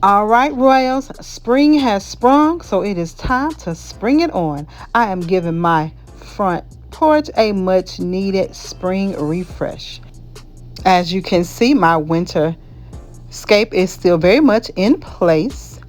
All right, Royals, spring has sprung, so it is time to spring it on. I am giving my front porch a much needed spring refresh. As you can see, my winter scape is still very much in place,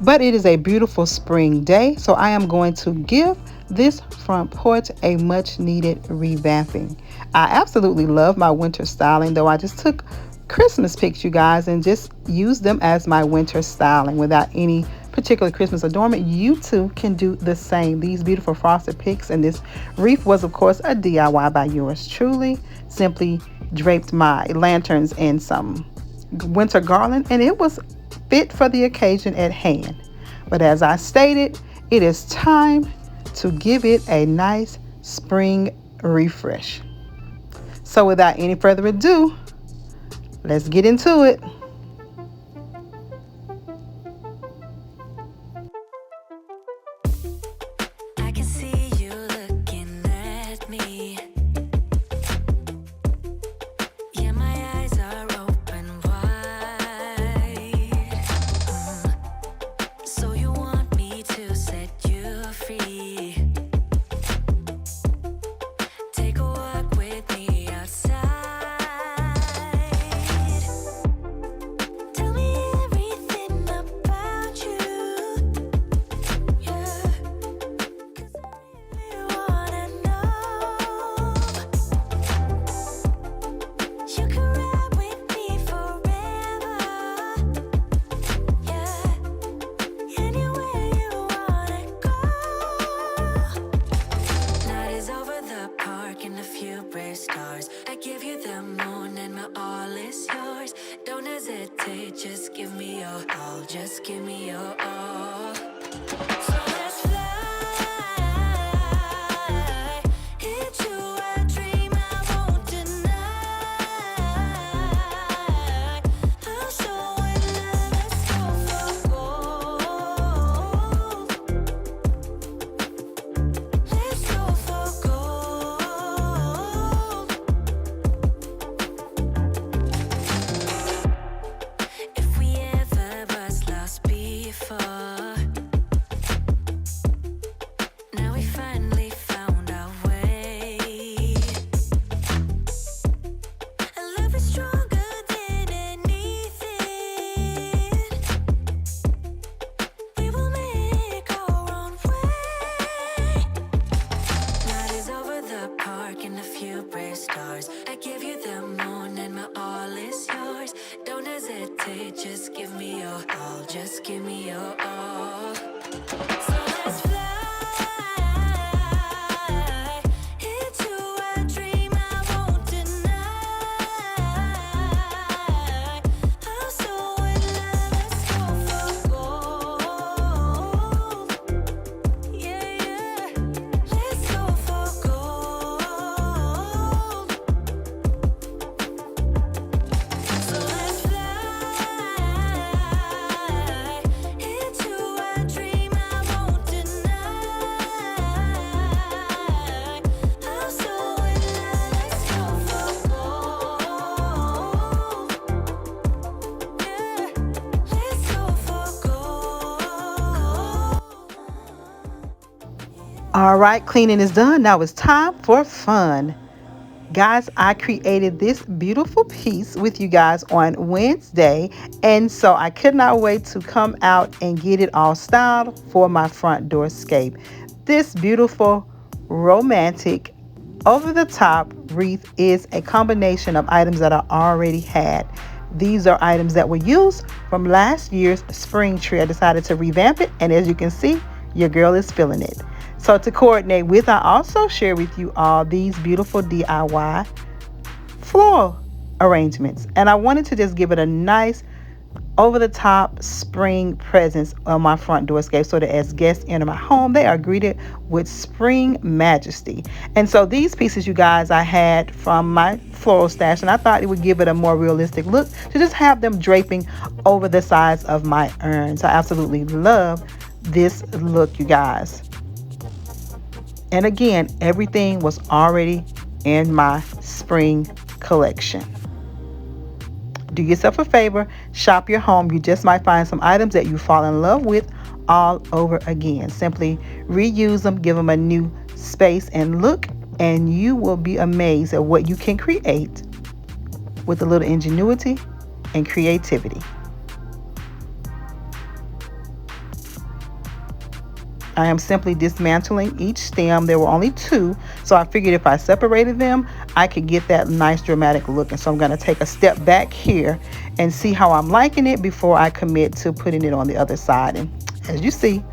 but it is a beautiful spring day, so I am going to give this front porch a much needed revamping. I absolutely love my winter styling, though I just took Christmas pics, you guys, and just used them as my winter styling without any particular Christmas adornment. You too can do the same. These beautiful frosted pics and this wreath was of course a DIY by yours truly. Simply draped my lanterns in some winter garland and it was fit for the occasion at hand. But as I stated, it is time to give it a nice spring refresh. So without any further ado, let's get into it. I can see you looking at me. Yeah, my eyes are open wide. So you want me to set you free? Take a walk with me outside. Tell me everything about you. Yeah, 'cause I really wanna know. You can ride with me forever. Yeah, anywhere you wanna go. Night is over the park and a few brave stars. I give you the moon and my all is yours. Don't hesitate, just give me your all. Just give me your all. So let's fly into a dream I won't deny. I'm so in love, let's go for gold. Let's go for gold. If we ever was lost before, now we finally found our way. And love is stronger than anything. We will make our own way. Night is over the park and a few brave stars. I give you the moon and my all is yours. Don't hesitate, just give me your all. Just give me your all. So let's fly into a dream I won't deny. I'm so in love, let's go for gold. Yeah, let's go for gold. So let's fly into a dream I won't deny. I'm so in love, let's go for gold. Yeah, let's go for gold. All right, cleaning is done. Now it's time for fun. Guys, I created this beautiful piece with you guys on Wednesday, and so I could not wait to come out and get it all styled for my front door scape. This beautiful, romantic, over-the-top wreath is a combination of items that I already had. These are items that were used from last year's spring tree. I decided to revamp it, and as you can see, your girl is feeling it. So to coordinate with, I also share with you all these beautiful DIY floral arrangements. And I wanted to just give it a nice over-the-top spring presence on my front doorscape so that as guests enter my home, they are greeted with spring majesty. And so these pieces, you guys, I had from my floral stash, and I thought it would give it a more realistic look to just have them draping over the sides of my urns. I absolutely love this look, you guys. And again, everything was already in my spring collection. Do yourself a favor, shop your home. You just might find some items that you fall in love with all over again. Simply reuse them, give them a new space and look, and you will be amazed at what you can create with a little ingenuity and creativity. I am simply dismantling each stem. There were only 2, so I figured if I separated them, I could get that nice dramatic look. And so I'm going to take a step back here and see how I'm liking it before I commit to putting it on the other side. And as you see,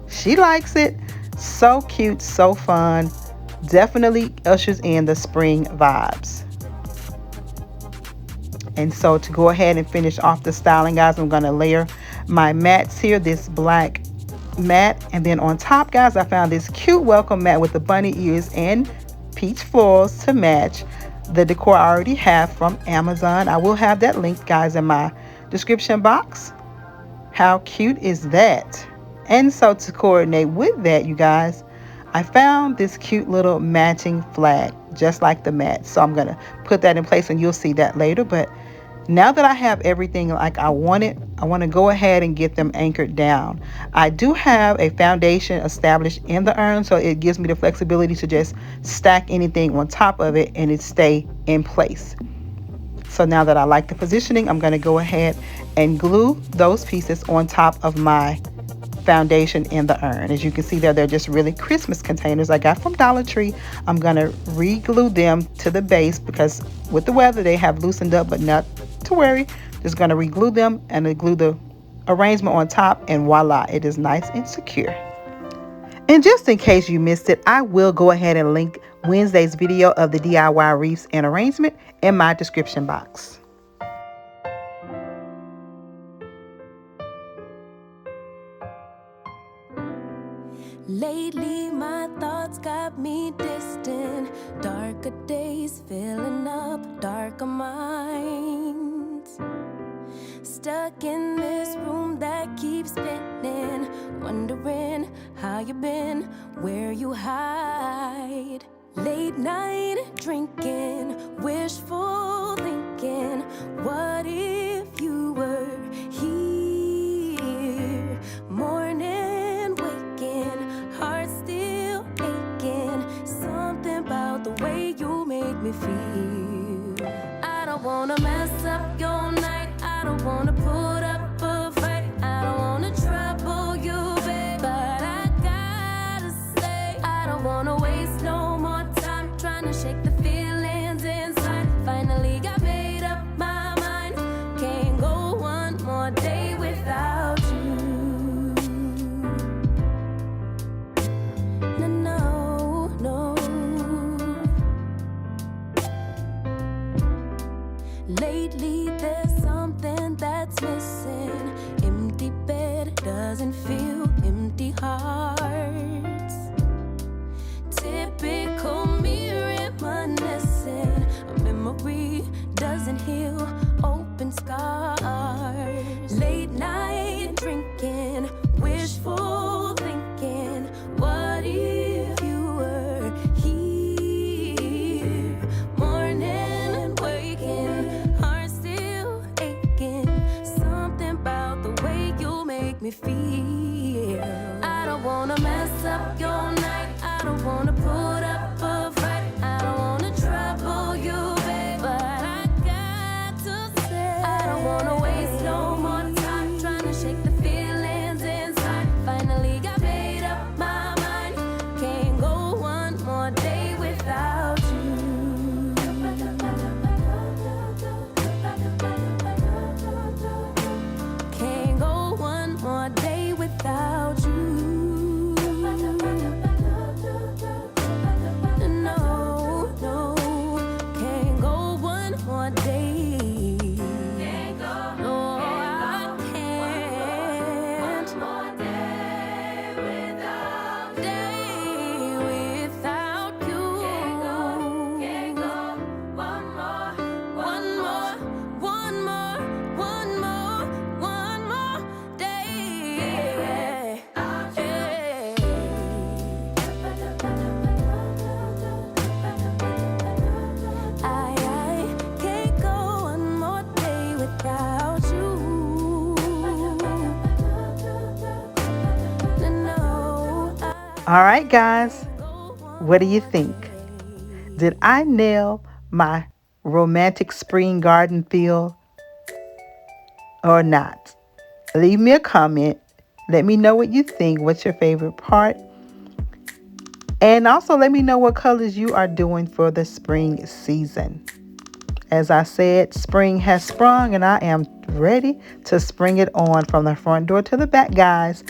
she likes it. So cute, so fun. Definitely ushers in the spring vibes. And so to go ahead and finish off the styling, guys, I'm going to layer my mats here, this black mat, and then on top, guys, I found this cute welcome mat with the bunny ears and peach florals to match the decor I already have from Amazon. I will have that link, guys, in my description box. How cute is that? And so to coordinate with that, you guys, I found this cute little matching flag just like the mat, so I'm gonna put that in place and you'll see that later. But now that I have everything like I want it, I want to go ahead and get them anchored down. I do have a foundation established in the urn, so it gives me the flexibility to just stack anything on top of it and it stay in place. So now that I like the positioning, I'm going to go ahead and glue those pieces on top of my foundation in the urn. As you can see there, they're just really Christmas containers I got from Dollar Tree. I'm going to re-glue them to the base because with the weather they have loosened up, but not to worry. Just going to re-glue them and glue the arrangement on top, and voila, it is nice and secure. And just in case you missed it, I will go ahead and link Wednesday's video of the DIY wreaths and arrangement in my description box. Lately my thoughts got me distant. Darker days filling up darker minds. Stuck in this room that keeps spinning, wondering how you been, where you hide. Late night drinking, wishful thinking, what if you were here? Morning waking, heart still aching, something about the way you make me feel. I don't wanna mess up your night, I don't wanna put up a fight, I don't wanna trouble you, babe, but I gotta say, I don't wanna waste no more time trying to shake the feelings inside. Finally got made up my mind, can't go one more day without you. No, no, no. Lately there's something that's missing. Empty bed doesn't feel empty hearts. Typical me reminiscing. A memory doesn't heal open scars. Late night drinking, wishful thinking, what if you were here? Morning waking, heart still aching, something about the way you make me feel. I don't wanna mess up your night, I don't wanna put up a fight, I don't wanna trouble you, babe, but I got to say, I don't wanna waste no more time trying to shake the feelings inside. Finally got made up my mind, can't go one more day without you. Can't go one more day without you. All right, guys, what do you think? Did I nail my romantic spring garden feel or not? Leave me a comment. Let me know what you think. What's your favorite part? And also let me know what colors you are doing for the spring season. As I said, spring has sprung and I am ready to spring it on from the front door to the back, guys.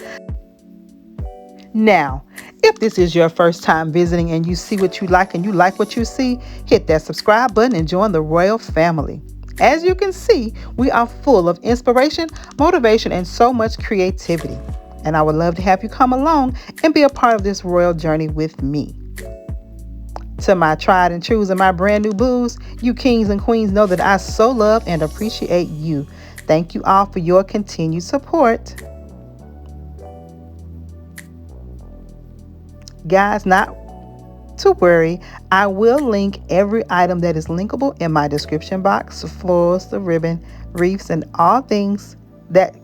Now, if this is your first time visiting and you see what you like and you like what you see, hit that subscribe button and join the Royal family. As you can see, we are full of inspiration, motivation, and so much creativity. And I would love to have you come along and be a part of this royal journey with me. To my tried and trues and my brand new boos, you kings and queens know that I so love and appreciate you. Thank you all for your continued support. Guys, not to worry, I will link every item that is linkable in my description box: the florals, the ribbon, wreaths, and all things that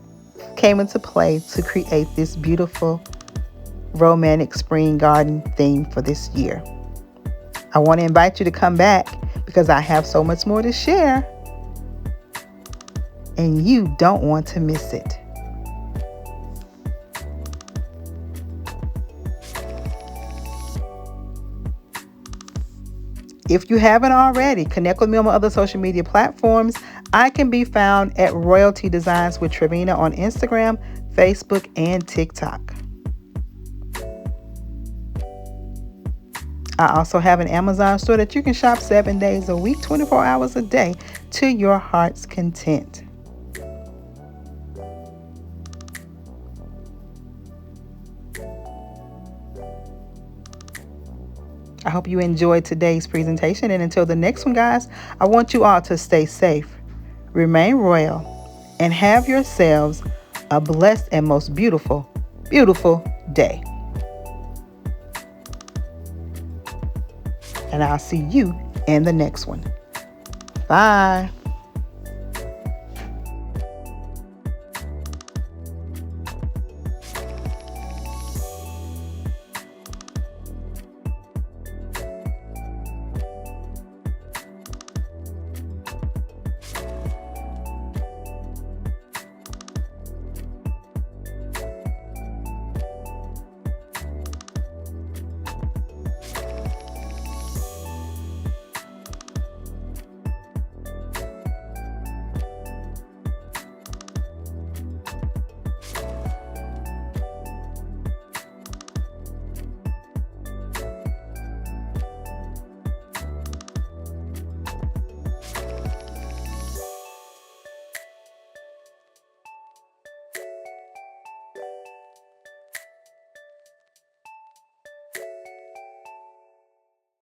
came into play to create this beautiful romantic spring garden theme for this year. I want to invite you to come back because I have so much more to share and you don't want to miss it. If you haven't already, connect with me on my other social media platforms. I can be found at RoyalTDesignswithTravina on Instagram, Facebook, and TikTok. I also have an Amazon store that you can shop 7 days a week, 24 hours a day, to your heart's content. I hope you enjoyed today's presentation, and until the next one, guys, I want you all to stay safe, remain royal, and have yourselves a blessed and most beautiful, beautiful day. And I'll see you in the next one. Bye.